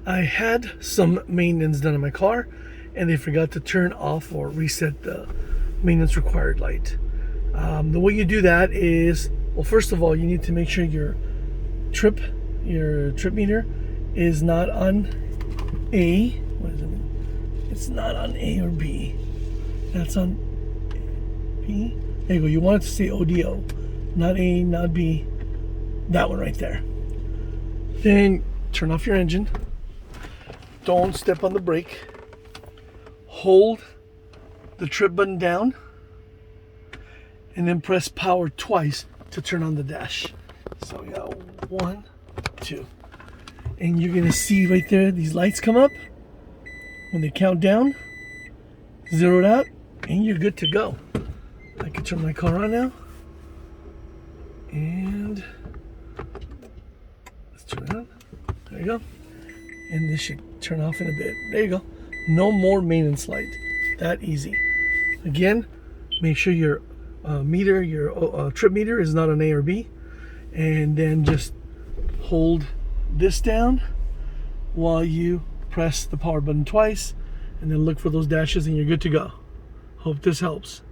I had some maintenance done on my car, and they forgot to turn off or reset the maintenance required light. The way you do that is, well, first of all, you need to make sure your trip meter is not on A. What does it mean? It's not on A or B. That's on B. There you go. You want it to say ODO, not A, not B. That one right there. Then turn off your engine. Don't step on the brake. Hold the trip button down, and then press power twice to turn on the dash. So we got 1, 2. And you're gonna see right there, these lights come up. When they count down, zero it out, and you're good to go. I can turn my car on now. And let's turn it on. There you go. And this should turn off in a bit. There you go. No more maintenance light. That easy. Again, make sure your meter, your trip meter is not on A or B. And then just hold this down while you press the power button twice, and then look for those dashes and you're good to go. Hope this helps.